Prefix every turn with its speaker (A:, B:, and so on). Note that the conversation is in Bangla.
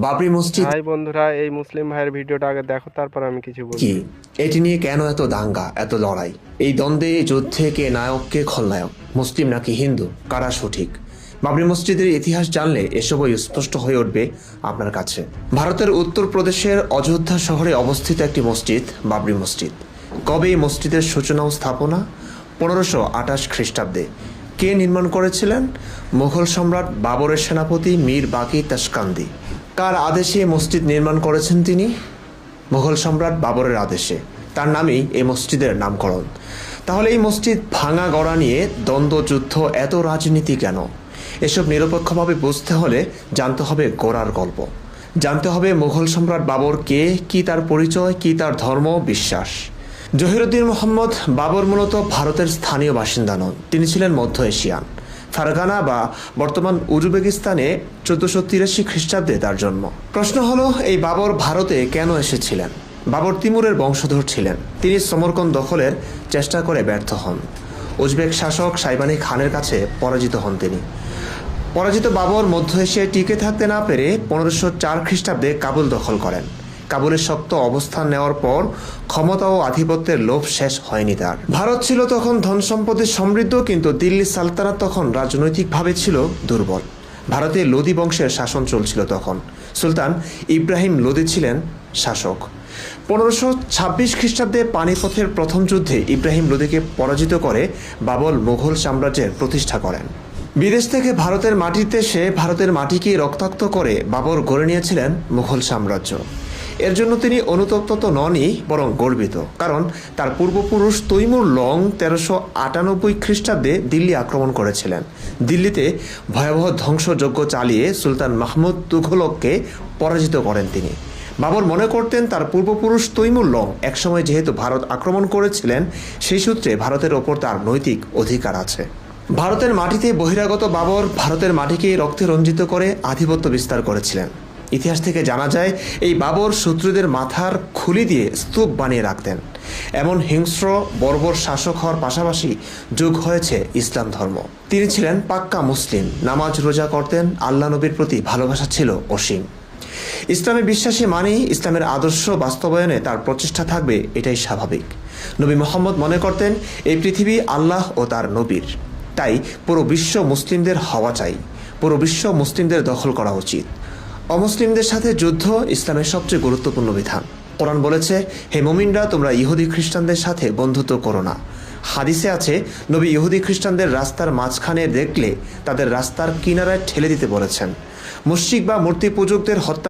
A: বাবরি মসজিদ
B: হাই বন্ধুরা, এই মুসলিম ভাইয়ের ভিডিওটা আগে দেখো, তারপর আমি কিছু
A: কি?
B: বলছি।
A: এটি নিয়ে কেন এত দাঙ্গা, এত লড়াই? এই দ্বন্দ্বে, যুদ্ধে কে নায়ক, কে খলনায়ক, মুসলিম নাকি হিন্দু, কারা সঠিক? বাবরি মসজিদের ইতিহাস জানলে এসবই স্পষ্ট হয়ে উঠবে আপনার কাছে। ভারতের উত্তরপ্রদেশের অযোধ্যা শহরে অবস্থিত একটি মসজিদ, বাবরি মসজিদ। কবে এই মসজিদের সূচনা ও স্থাপনা? 1528 খ্রিস্টাব্দে। কে নির্মাণ করেছিলেন? মুঘল সম্রাট বাবরের সেনাপতি মীর বাকি তাশকান্দি। কার আদেশে এই মসজিদ নির্মাণ করেছেন তিনি? মুঘল সম্রাট বাবরের আদেশে। তার নামেই এই মসজিদের নামকরণ। তাহলে এই মসজিদ ভাঙা গড়া নিয়ে দ্বন্দ্ব, যুদ্ধ, এত রাজনীতি কেন? এসব নিরপেক্ষভাবে বুঝতে হলে জানতে হবে গোড়ার গল্প। জানতে হবে মুঘল সম্রাট বাবর কে, কি তার পরিচয়, কি তার ধর্ম, বিশ্বাস। জহিরুদ্দিন মোহাম্মদ বাবর মূলত ভারতের স্থানীয় বাসিন্দা নন। তিনি ছিলেন মধ্য এশিয়ান। ফারগানা বা বর্তমান উজবেকিস্তানে 1483 খ্রিস্টাব্দে তার জন্ম। প্রশ্ন হলো, এই বাবর ভারতে কেন এসেছিলেন? বাবর তিমুরের বংশধর ছিলেন। তিনি সমরকন্দ দখলের চেষ্টা করে ব্যর্থ হন। উজবেক শাসক সাইবানি খানের কাছে পরাজিত হন তিনি। পরাজিত বাবর মধ্য এশিয়ায় টিকে থাকতে না পেরে 1504 খ্রিস্টাব্দে কাবুল দখল করেন। কাবুলের শক্ত অবস্থান নেওয়ার পর ক্ষমতা ও আধিপত্যের লোভ শেষ হয়নি তার। ভারত ছিল তখন ধন সম্পদে সমৃদ্ধ, কিন্তু দিল্লি সালতানাত তখন রাজনৈতিকভাবে ছিল দুর্বল। ভারতে লোদি বংশের শাসন চলছিল তখন। সুলতান ইব্রাহিম লোদি ছিলেন শাসক। 1526 খ্রিস্টাব্দে পানিপথের প্রথম যুদ্ধে ইব্রাহিম লোদিকে পরাজিত করে বাবর মুঘল সাম্রাজ্যের প্রতিষ্ঠা করেন। বিদেশ থেকে ভারতের মাটিতে এসে ভারতের মাটিকে রক্তাক্ত করে বাবর গড়ে নিয়েছিলেন মুঘল সাম্রাজ্য। এর জন্য তিনি অনুতপ্ত তো ননই, বরং গর্বিত। কারণ তার পূর্বপুরুষ তৈমুর লং 1398 খ্রিস্টাব্দে দিল্লি আক্রমণ করেছিলেন। দিল্লিতে ভয়াবহ ধ্বংসযজ্ঞ চালিয়ে সুলতান মাহমুদ তুঘলককে পরাজিত করেন তিনি। বাবর মনে করতেন তার পূর্বপুরুষ তৈমুর লং একসময় যেহেতু ভারত আক্রমণ করেছিলেন, সেই সূত্রে ভারতের ওপর তার নৈতিক অধিকার আছে। ভারতের মাটিতে বহিরাগত বাবর ভারতের মাটিকে রক্তে রঞ্জিত করে আধিপত্য বিস্তার করেছিলেন। ইতিহাস থেকে জানা যায়, এই বাবর শত্রুদের মাথার খুলি দিয়ে স্তূপ বানিয়ে রাখতেন। এমন হিংস্র বর্বর শাসক হওয়ার পাশাপাশি যোগ হয়েছে ইসলাম ধর্ম। তিনি ছিলেন পাক্কা মুসলিম, নামাজ রোজা করতেন, আল্লাহ নবীর প্রতি ভালোবাসা ছিল অসীম। ইসলামে বিশ্বাসী মানেই ইসলামের আদর্শ বাস্তবায়নে তার প্রচেষ্টা থাকবে, এটাই স্বাভাবিক। নবী মোহাম্মদ মনে করতেন এই পৃথিবী আল্লাহ ও তার নবীর। তাই পুরো বিশ্ব মুসলিমদের হওয়া চাই, পুরো বিশ্ব মুসলিমদের দখল করা উচিত। অমুসলিমদের সাথে যুদ্ধ ইসলামের সবচেয়ে গুরুত্বপূর্ণ বিধান। কোরআন বলেছে, হে মুমিনরা, তোমরা ইহুদি খ্রিস্টানদের সাথে বন্ধুত্ব করো না। হাদিসে আছে, নবী ইহুদি খ্রিস্টানদের রাস্তার মাঝখানে দেখলে তাদের রাস্তার কিনারায় ঠেলে দিতে বলেছেন। মুশরিক বা মূর্তি পূজকদের হত্যা